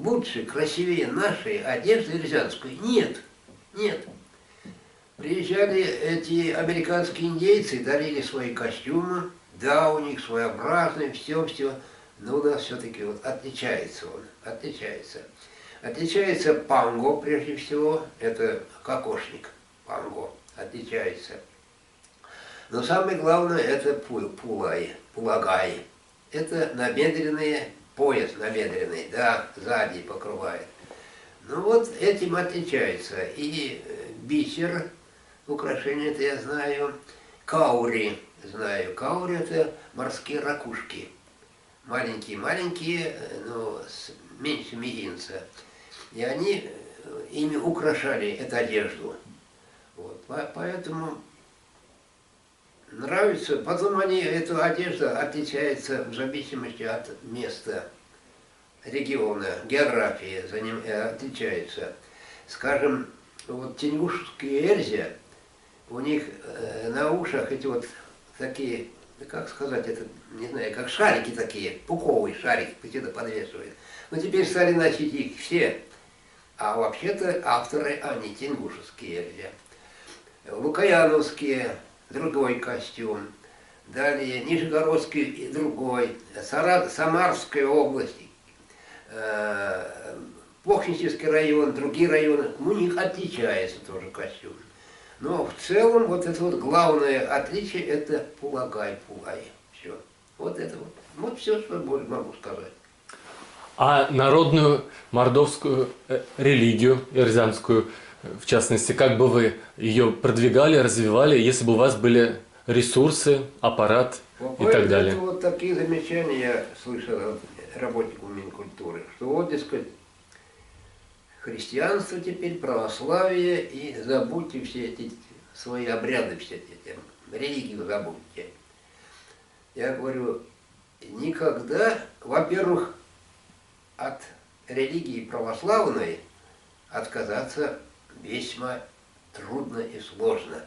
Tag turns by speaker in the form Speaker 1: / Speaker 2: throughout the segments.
Speaker 1: лучше, красивее нашей одежды рязанской нет. Нет. Приезжали эти американские индейцы, дарили свои костюмы, да, у них своеобразные, все. Но у нас все-таки вот отличается он, отличается. Отличается панго, прежде всего, это кокошник, панго, отличается. Но самое главное, это пулагай. Это набедренные, пояс набедренный, да, сзади покрывает. Ну вот этим отличается. И бисер, украшение это я знаю, каури знаю. Каури это морские ракушки. Маленькие, но меньше мизинца. И они ими украшали эту одежду. Вот. Поэтому нравится. Потом эта одежда отличается в зависимости от места, региона, географии за ним отличается. Скажем, вот тенгушские эрзя, у них на ушах эти вот такие, как сказать, это, не знаю, как шарики такие, пуховые шарики, где-то подвешивают. Но теперь стали носить их все. А вообще-то авторы, они тенгушские эрзя. Лукояновские, другой костюм. Далее Нижегородский другой. Самарская область, Похнический район, другие районы, у них отличается тоже костюм. Но в целом вот это вот главное отличие это пулагай. Все. Вот это вот. Вот все, что могу сказать.
Speaker 2: А народную мордовскую религию, эрзянскую, в частности, как бы вы ее продвигали, развивали, если бы у вас были ресурсы, аппарат и так далее?
Speaker 1: Вот такие замечания я слышал от работников Минкультуры, что вот, дескать, христианство теперь, православие, и забудьте все эти свои обряды, все эти религию забудьте. Я говорю, никогда, во-первых, от религии православной отказаться весьма трудно и сложно.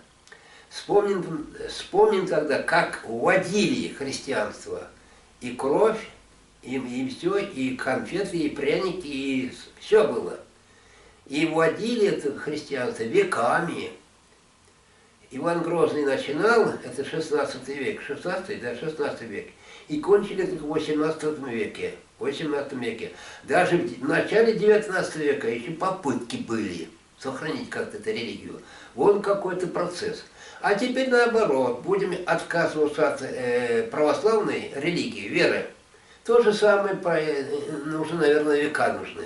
Speaker 1: Вспомним тогда, как вводили христианство и кровь, и все, и конфеты, и пряники, и все было. И вводили это христианство веками. Иван Грозный начинал, это 16 век, 16 век, и кончили это в 18 веке. Даже в начале 19 века еще попытки были сохранить как-то эту религию. Вон какой-то процесс. А теперь наоборот, будем отказываться от православной религии, веры. То же самое, уже, наверное, века нужны.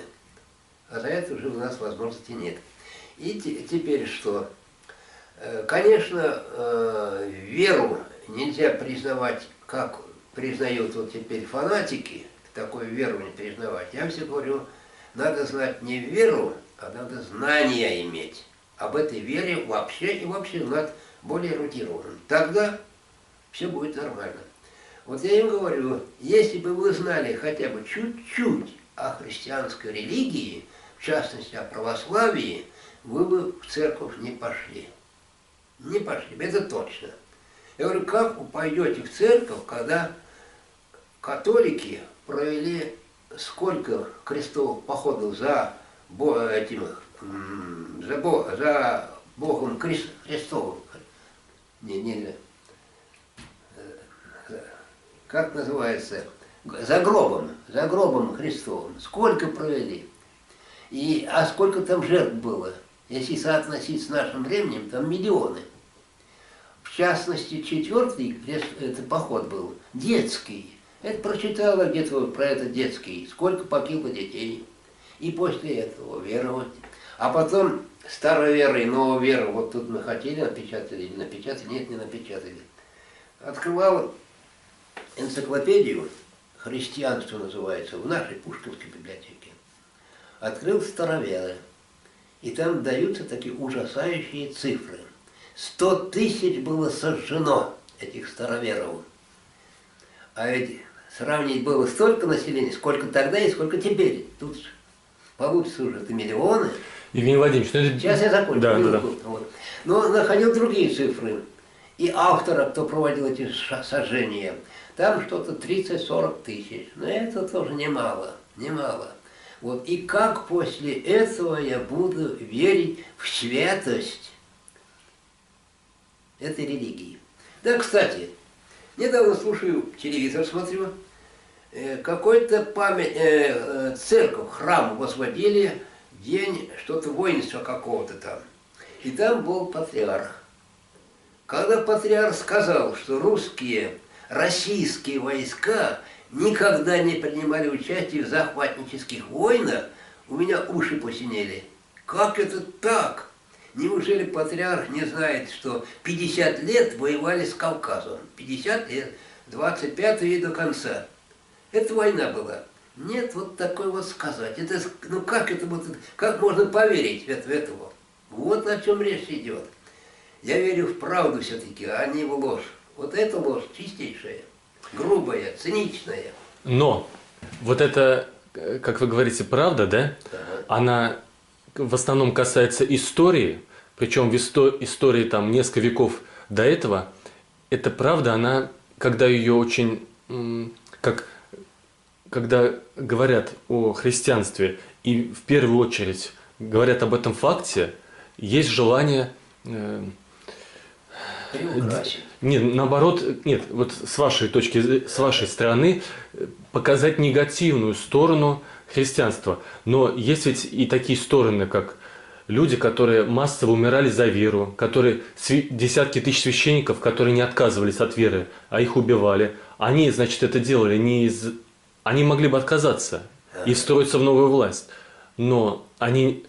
Speaker 1: А за это уже у нас возможности нет. И теперь что? Конечно, веру нельзя признавать, как признают вот теперь фанатики, такую веру не признавать. Я все говорю, надо знать не веру, а надо знания иметь об этой вере вообще, и вообще знать более эрудированным. Тогда все будет нормально. Вот я им говорю, если бы вы знали хотя бы чуть-чуть о христианской религии, в частности о православии, вы бы в церковь не пошли. Не пошли, это точно. Я говорю, как вы пойдете в церковь, когда католики провели сколько крестовых походов за Богом Христовым? Как называется? За гробом Христовым. Сколько провели? А сколько там жертв было? Если соотносить с нашим временем, там миллионы. В частности, 4-й это поход был детский. Это прочитала где-то про этот детский, сколько погибло детей. И после этого веровать. А потом старая вера и новая вера. Вот тут мы хотели напечатали или напечатали, нет, не напечатали. Открывал энциклопедию, христианство называется, в нашей Пушкинской библиотеке. Открыл староверы. И там даются такие ужасающие цифры. 100 тысяч было сожжено этих староверов. А ведь сравнить было столько населения, сколько тогда и сколько теперь. Тут получится уже это миллионы.
Speaker 2: Евгений Владимирович,
Speaker 1: сейчас я закончу.
Speaker 2: Да.
Speaker 1: Вот. Но находил другие цифры. И автора, кто проводил эти сожжения, там что-то 30-40 тысяч. Но это тоже немало. Вот и как после этого я буду верить в святость этой религии? Да, кстати, недавно слушаю, телевизор смотрю, какой-то церковь, храм возводили, день что-то воинства какого-то там. И там был патриарх. Когда патриарх сказал, что российские войска никогда не принимали участие в захватнических войнах, у меня уши посинели. Как это так? Неужели патриарх не знает, что 50 лет воевали с Кавказом? 50 лет, 25 и до конца. Это война была. Нет, вот такой вот сказать. Это, ну как это вот, как можно поверить в этого? Вот о чем речь идет. Я верю в правду все-таки, а не в ложь. Вот это ложь чистейшая, грубая, циничная.
Speaker 2: Но вот это, как вы говорите, правда, да? Она в основном касается истории, причем в истории там несколько веков до этого. Эта правда, она, когда ее очень, когда говорят о христианстве и в первую очередь говорят об этом факте, есть желание... Нет, наоборот, нет, вот с вашей точки, с вашей стороны показать негативную сторону христианства. Но есть ведь и такие стороны, как люди, которые массово умирали за веру, которые десятки тысяч священников, которые не отказывались от веры, а их убивали. Они, значит, это делали не из... Они могли бы отказаться и встроиться в новую власть, но они...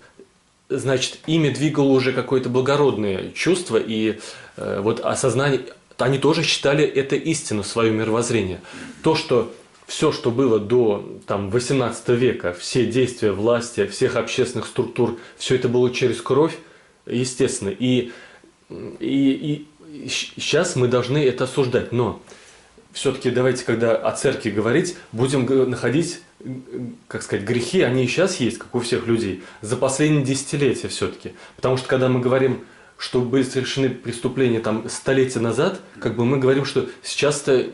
Speaker 2: Значит, ими двигало уже какое-то благородное чувство и вот осознание. Они тоже считали это истину, свое мировоззрение. То, что все, что было до там, 18 века, все действия власти, всех общественных структур, все это было через кровь, естественно. И сейчас мы должны это осуждать. Но все-таки давайте, когда о церкви говорить, будем находить, как сказать, грехи, они и сейчас есть, как у всех людей, за последние десятилетия все-таки. Потому что когда мы говорим, что были совершены преступления там столетия назад, как бы мы говорим, что сейчас-то...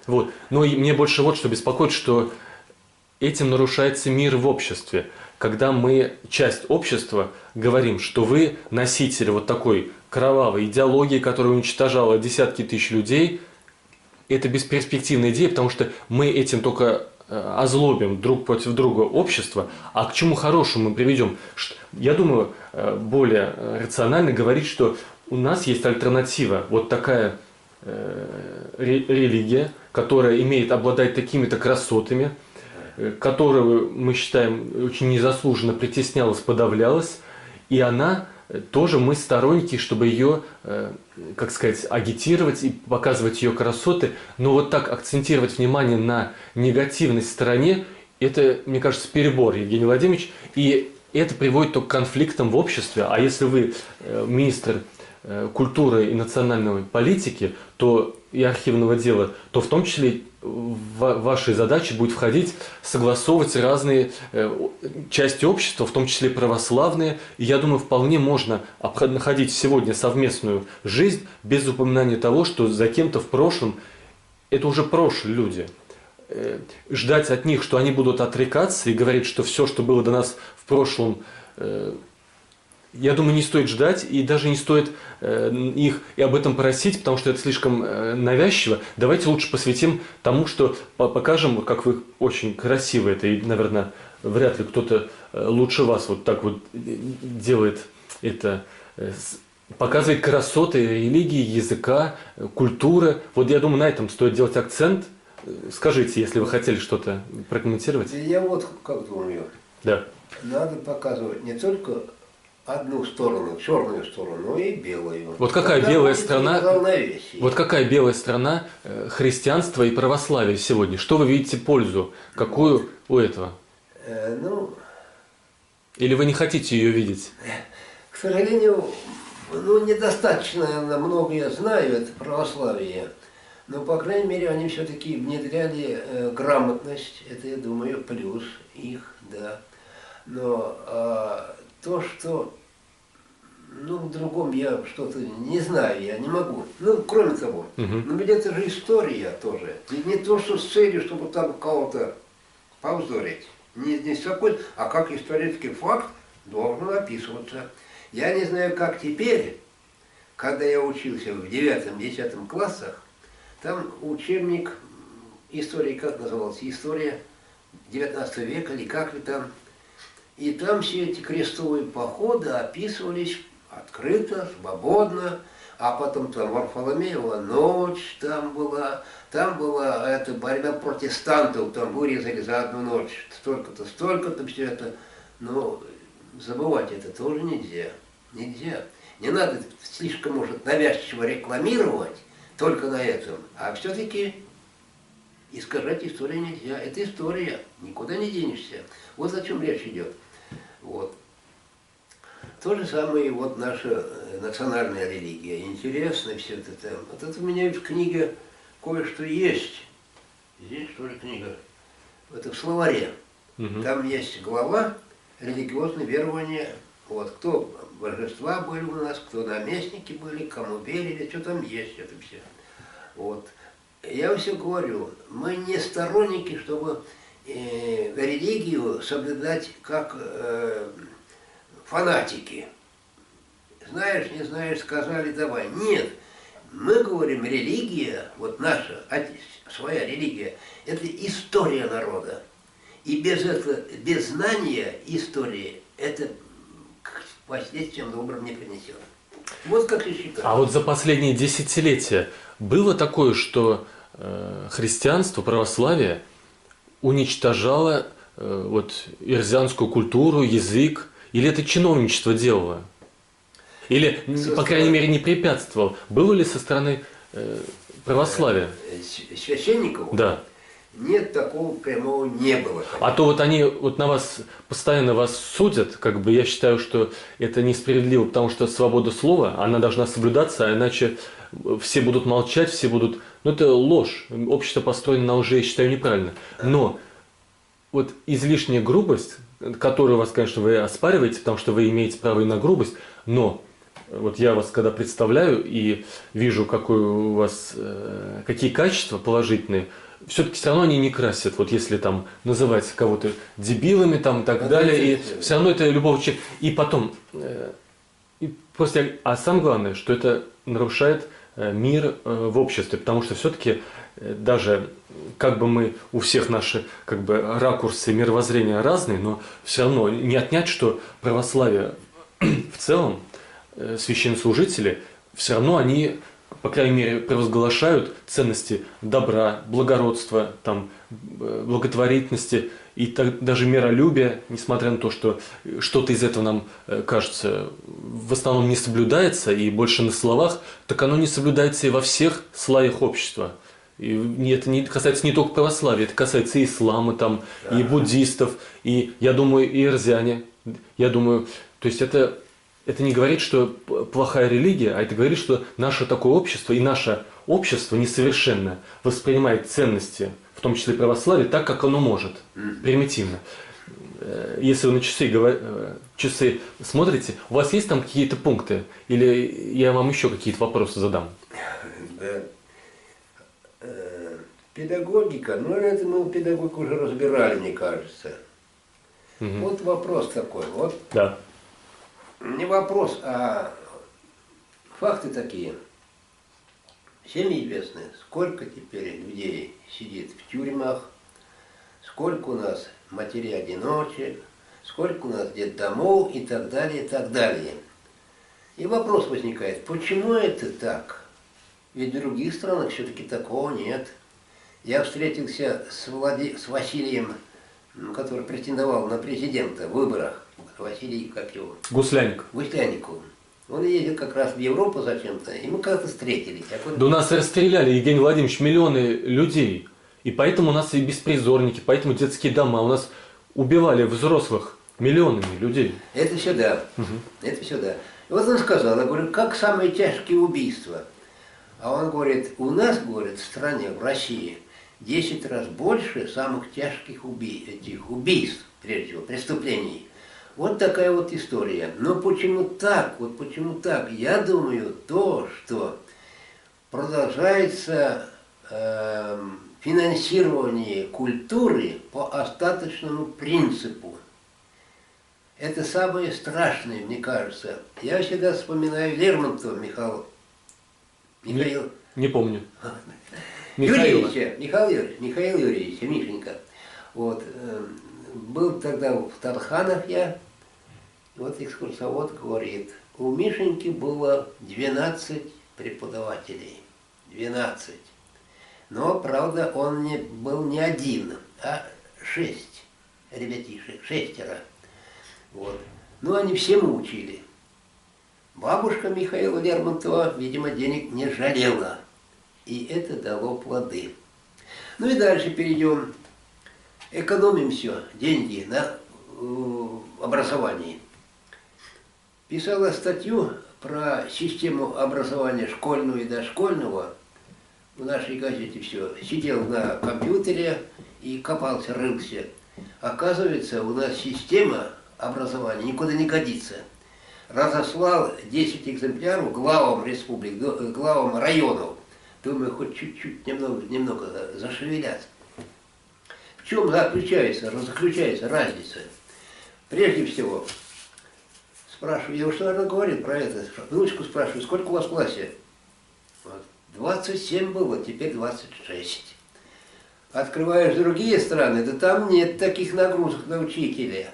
Speaker 2: Вот. Но и мне больше вот что беспокоит, что этим нарушается мир в обществе. Когда мы, часть общества, говорим, что вы носители вот такой кровавой идеологии, которая уничтожала десятки тысяч людей, это бесперспективная идея, потому что мы этим только озлобим друг против друга общество, а к чему хорошему мы приведем? Я думаю, более рационально говорить, что у нас есть альтернатива, вот такая религия, которая обладает такими-то красотами, которую, мы считаем, очень незаслуженно притеснялась, подавлялась, и она... Тоже мы сторонники, чтобы ее, как сказать, агитировать и показывать ее красоты. Но вот так акцентировать внимание на негативной стороне, это, мне кажется, перебор, Евгений Владимирович. И это приводит только к конфликтам в обществе. А если вы министр культуры и национальной политики, то и архивного дела, то в том числе в вашей задачи будет входить согласовывать разные части общества, в том числе православные. И я думаю, вполне можно находить сегодня совместную жизнь без упоминания того, что за кем-то в прошлом, это уже прошлые люди. Ждать от них, что они будут отрекаться и говорить, что все, что было до нас в прошлом, я думаю, не стоит ждать, и даже не стоит их и об этом просить, потому что это слишком навязчиво. Давайте лучше посвятим тому, что покажем, как вы очень красиво это, и, наверное, вряд ли кто-то лучше вас вот так вот делает это, показывает красоты религии, языка, культуры. Вот я думаю, на этом стоит делать акцент. Скажите, если вы хотели что-то прокомментировать.
Speaker 1: Я вот как думаю.
Speaker 2: Да.
Speaker 1: Надо показывать не только одну сторону, черную сторону, но и белую.
Speaker 2: Вот какая белая страна? Вот какая белая страна христианства и православия сегодня? Что вы видите пользу? Какую у этого? Или вы не хотите ее видеть?
Speaker 1: К сожалению, недостаточно много я знаю это православие. Но, по крайней мере, они все-таки внедряли грамотность. Это, я думаю, плюс их, да. Но то, что, в другом я что-то не знаю, я не могу. Кроме того, но ведь это же история тоже. Ведь не то, что с целью, чтобы там кого-то повздорить. Не такой, а как исторический факт должен описываться. Я не знаю, как теперь, когда я учился в 9-10 классах, там учебник истории, как назывался, история 19 века или как ли там. И там все эти крестовые походы описывались открыто, свободно. А потом там Варфоломеева ночь там была эта борьба протестантов, там вырезали за одну ночь столько-то, столько-то, все это. Но забывать это тоже нельзя. Нельзя. Не надо слишком, может, навязчиво рекламировать только на этом. А все-таки искажать историю нельзя. Это история, никуда не денешься. Вот о чем речь идет. Вот. То же самое и вот наша национальная религия. Интересно все это там. Вот это у меня в книге кое-что есть. Здесь что ли книга? Это в словаре. Там есть глава религиозные верования. Вот кто божества были у нас, кто наместники были, кому верили, что там есть это все. Вот. Я все говорю, мы не сторонники, чтобы религию соблюдать как фанатики. Знаешь, не знаешь, сказали, давай. Нет, мы говорим, религия, вот наша, своя религия, это история народа. И без знания истории, это к последствиям добрым не принесет. Вот как я считаю.
Speaker 2: А вот за последние десятилетия было такое, что христианство, православие уничтожало вот ирзианскую культуру, язык, или это чиновничество делало? Или, по крайней мере, не препятствовало? Было ли со стороны православия?
Speaker 1: Священников?
Speaker 2: Да.
Speaker 1: Нет, такого прямого не было. Конечно.
Speaker 2: А то вот они вот на вас, постоянно вас судят, как бы я считаю, что это несправедливо, потому что свобода слова, она должна соблюдаться, а иначе все будут молчать, все будут... Ну, это ложь. Общество построено на лжи, я считаю, неправильно. Но вот излишняя грубость, которую вас, конечно, вы оспариваете, потому что вы имеете право и на грубость, но вот я вас когда представляю и вижу, какой у вас, какие качества положительные, все-таки все равно они не красят, вот если там называть кого-то дебилами там и так далее, и все равно это любого человека. И потом, а самое главное, что это нарушает мир в обществе, потому что все-таки даже как бы мы у всех наши как бы ракурсы мировоззрения разные, но все равно не отнять, что православие в целом, священнослужители, все равно они, по крайней мере, провозглашают ценности добра, благородства, там, благотворительности и даже миролюбия, несмотря на то, что что-то из этого нам кажется в основном не соблюдается и больше на словах, так оно не соблюдается и во всех слоях общества. И это не касается не только православия, это касается и ислама, там, и буддистов, и, я думаю, и ирзиане. Я думаю, то есть это не говорит, что плохая религия, а это говорит, что наше такое общество и наше общество несовершенное воспринимает ценности, в том числе православие, так, как оно может, примитивно. Если вы на часы смотрите, у вас есть там какие-то пункты? Или я вам еще какие-то вопросы задам?
Speaker 1: Да. Педагогика, ну это мы педагогику уже разбирали, мне кажется. Вот вопрос такой, вот.
Speaker 2: Да.
Speaker 1: Не вопрос, а факты такие. Всем известно, сколько теперь людей сидит в тюрьмах, сколько у нас матерей-одиночек, сколько у нас детдомов и так далее, и так далее. И вопрос возникает, почему это так? Ведь в других странах все-таки такого нет. Я встретился с Василием, который претендовал на президента в выборах. Василий, как его?
Speaker 2: Гуслянников.
Speaker 1: Гуслянников. Он ездил как раз в Европу зачем-то, и мы как-то встретились.
Speaker 2: Да у нас расстреляли, Евгений Владимирович, миллионы людей. И поэтому у нас и беспризорники, поэтому детские дома. У нас убивали взрослых миллионами людей.
Speaker 1: Это все да. Это все да. И вот он сказал, я говорю, как самые тяжкие убийства? А он говорит, у нас, говорит, в стране, в России, 10 раз больше самых тяжких убийств, прежде всего, преступлений. Вот такая вот история. Но почему так? Вот почему так? Я думаю, то, что продолжается финансирование культуры по остаточному принципу. Это самое страшное, мне кажется. Я всегда вспоминаю Лермонтова Михаил
Speaker 2: Не помню. Михаила.
Speaker 1: Михаил Юрьевича, Мишенька. Вот, был тогда в Тарханах я, вот экскурсовод говорит, у Мишеньки было 12 преподавателей. 12. Но, правда, он был не один, а 6 ребятишек, 6. Вот. Ну, они всему учили. Бабушка Михаила Лермонтова, видимо, денег не жалела. И это дало плоды. Ну и дальше перейдем. Экономим все, деньги на образовании. Писала статью про систему образования школьного и дошкольного. В нашей газете все. Сидел на компьютере и копался, рылся. Оказывается, у нас система образования никуда не годится. Разослал 10 экземпляров главам республик, главам районов. Думаю, хоть чуть-чуть, немного зашевелятся. В чем заключается разница? Прежде всего, спрашиваю, я уже, наверное, говорил про это, внучку спрашиваю, сколько у вас в классе? 27 было, теперь 26. Открываешь другие страны, да там нет таких нагрузок на учителя.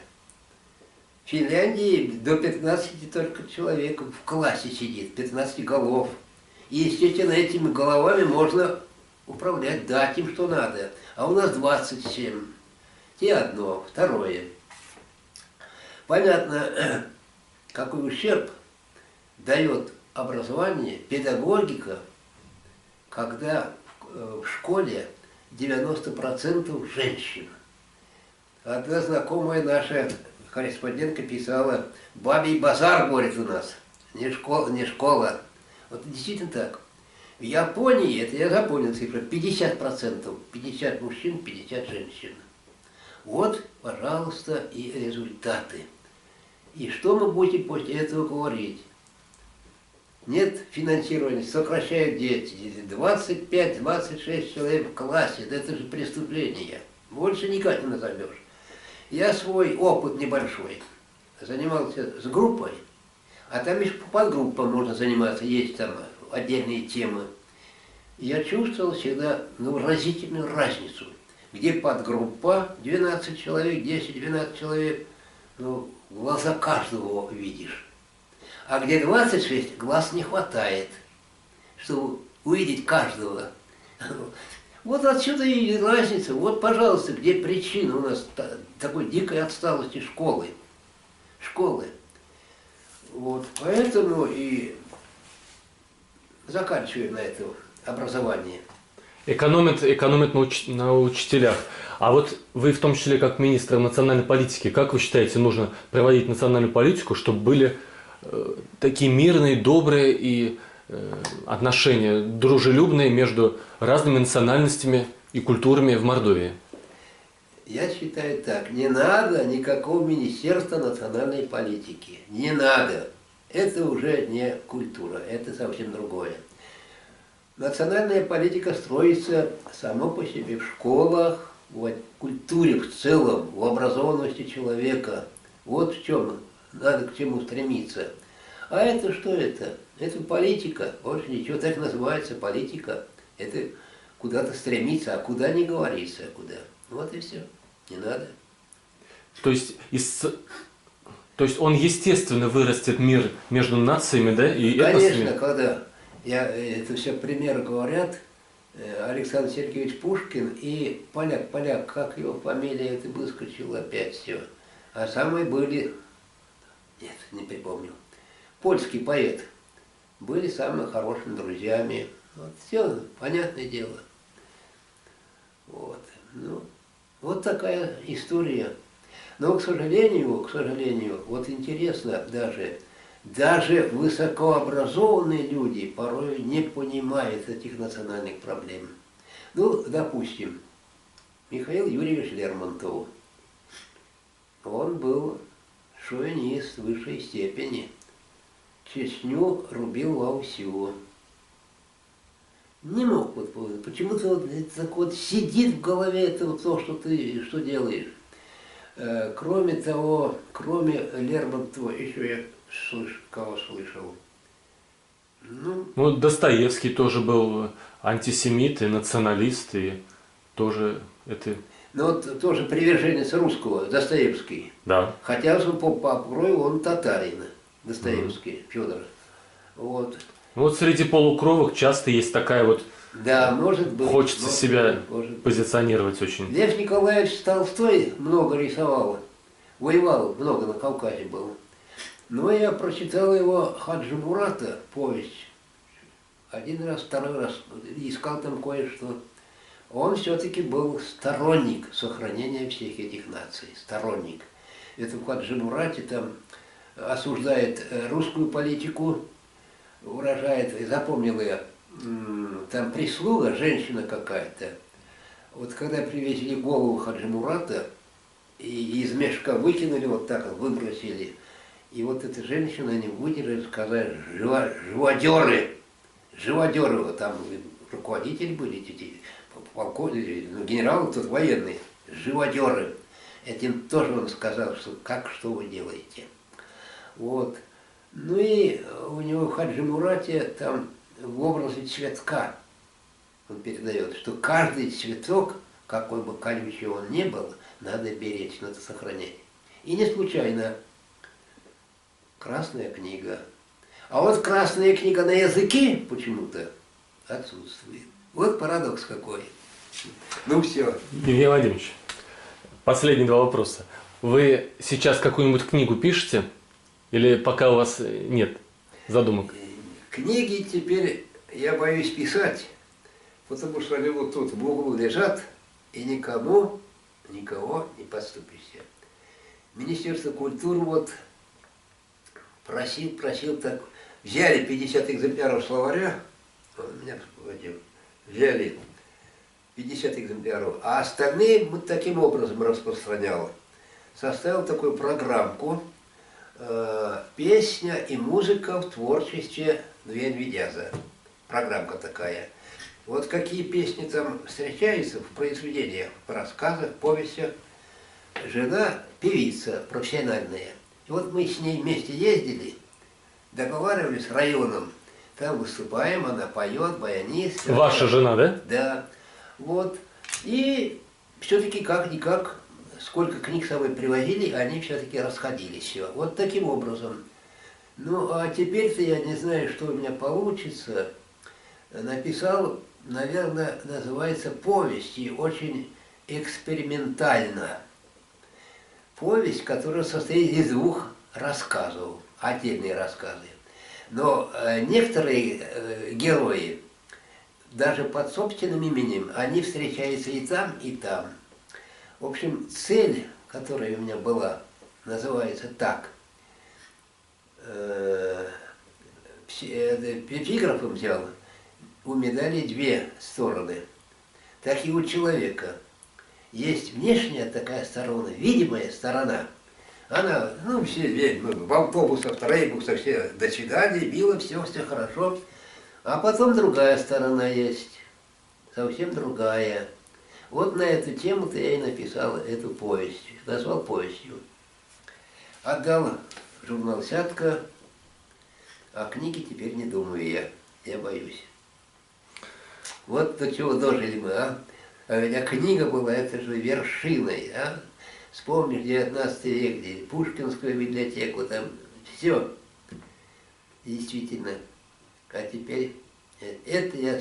Speaker 1: В Финляндии до 15 только человек в классе сидит, 15 голов. И, естественно, этими головами можно управлять, дать им что надо. А у нас 27. Те одно, второе. Понятно, какой ущерб дает образование, педагогика, когда в школе 90% женщин. Одна знакомая наша корреспондентка писала, бабий базар, говорит, у нас, не школа. Вот действительно так. В Японии, это я запомнил цифру, 50%. 50 мужчин, 50 женщин. Вот, пожалуйста, и результаты. И что мы будем после этого говорить? Нет финансирования, сокращают дети. 25-26 человек в классе, да это же преступление. Больше никак не назовешь. Я свой опыт небольшой занимался с группой, а там еще по подгруппам можно заниматься, есть там отдельные темы. Я чувствовал всегда разительную разницу, где подгруппа 12 человек, 10-12 человек, глаза каждого видишь. А где 26, глаз не хватает, чтобы увидеть каждого. Вот отсюда и разница. Вот, пожалуйста, где причина у нас такой дикой отсталости школы. Вот, поэтому и заканчиваем на это образование.
Speaker 2: Экономят на учителях. А вот вы, в том числе, как министр национальной политики, как вы считаете, нужно проводить национальную политику, чтобы были такие мирные, добрые и отношения дружелюбные между разными национальностями и культурами в Мордовии?
Speaker 1: Я считаю так, не надо никакого министерства национальной политики. Не надо. Это уже не культура, это совсем другое. Национальная политика строится само по себе в школах, в культуре в целом, в образованности человека. Вот в чем надо к чему стремиться. А это что это? Это политика, больше ничего, так называется политика. Это куда-то стремиться, а куда не говорится, куда. Вот и все, не надо.
Speaker 2: То есть он естественно вырастет мир между нациями, да, и этносами?
Speaker 1: Конечно, когда это все примеры говорят, Александр Сергеевич Пушкин и поляк, как его фамилия, это выскочило опять все. А самые были, нет, не припомню, польский поэт, были самыми хорошими друзьями. Вот все, понятное дело. Вот. Ну, вот такая история. Но, к сожалению, вот интересно, даже высокообразованные люди порой не понимают этих национальных проблем. Ну, допустим, Михаил Юрьевич Лермонтов. Он был шовинист высшей степени. Чечню рубил вовсю. Не мог вот, почему-то вот, это так вот сидит в голове это вот то, что ты что делаешь. Кроме того, кроме Лермонтова, еще я кого слышал. Ну,
Speaker 2: Ну, Достоевский тоже был антисемит и националист, и тоже это...
Speaker 1: ну вот тоже приверженец русского, Достоевский.
Speaker 2: Да.
Speaker 1: Хотя по крови он татарин, Достоевский, Федор. Вот.
Speaker 2: Ну, вот среди полукровок часто есть такая вот...
Speaker 1: Да, может быть.
Speaker 2: Хочется
Speaker 1: может
Speaker 2: себя
Speaker 1: быть, может быть.
Speaker 2: позиционировать очень.
Speaker 1: Лев Николаевич Толстой много рисовал, воевал, много на Кавказе был. Но я прочитал его Хаджи Мурата, повесть. Один раз, второй раз, искал там кое-что. Он все-таки был сторонник сохранения всех этих наций, сторонник. Это в Хаджи Мурате там осуждает русскую политику, выражает, запомнил я, там прислуга, женщина какая-то. Вот когда привезли голову Хаджи Мурата, и из мешка выкинули, вот так вот выбросили, и вот эта женщина не выдержала, сказали, живодеры, вот там руководители были, эти полковники, ну, генералы тут военные, живодеры. Этим тоже он сказал, что что вы делаете. Вот. Ну и у него в Хаджи Мурате там в образе цветка он передает, что каждый цветок, какой бы колючий он ни был, надо беречь, надо сохранять. И не случайно Красная книга. А вот Красная книга на языке почему-то отсутствует. Вот парадокс какой. Ну все.
Speaker 2: Евгений Владимирович, последние два вопроса. Вы сейчас какую-нибудь книгу пишете? Или пока у вас нет задумок?
Speaker 1: Книги теперь я боюсь писать, потому что они вот тут в углу лежат, и никого не подступишься. Министерство культуры вот просил так, взяли 50 экземпляров словаря, он меня вспомнил, взяли 50 экземпляров, а остальные вот таким образом распространял. Составил такую программку, песня и музыка в творчестве Венвидяза. Программка такая. Вот какие песни там встречаются в произведениях, в рассказах, повестях. Жена певица профессиональная. И вот мы с ней вместе ездили, договаривались с районом. Там выступаем, она поет, баянист.
Speaker 2: Ваша жена, да?
Speaker 1: Да. Вот. И все-таки как-никак, сколько книг с собой привозили, они все-таки расходились. Все. Вот таким образом. Ну, а теперь-то я не знаю, что у меня получится. Написал, наверное, называется «Повесть», и очень экспериментально. Повесть, которая состоит из двух рассказов, отдельные рассказы. Но некоторые герои, даже под собственным именем, они встречаются и там, и там. В общем, цель, которая у меня была, называется так. Эпиграфом взял, у медали две стороны. Так и у человека есть внешняя такая сторона, видимая сторона. Она, ну, все, в автобусах, в троллейбусах, все, до свидания, мило, все хорошо. А потом другая сторона есть, совсем другая. Вот на эту тему-то я и написал эту повесть, назвал повестью. Отдал в журнал «Сятка», а книги теперь не думаю я боюсь. Вот до чего дожили мы, а? А книга была, это же вершиной, а? Вспомнишь 19 век, где Пушкинскую библиотеку, там все. Действительно. А теперь это я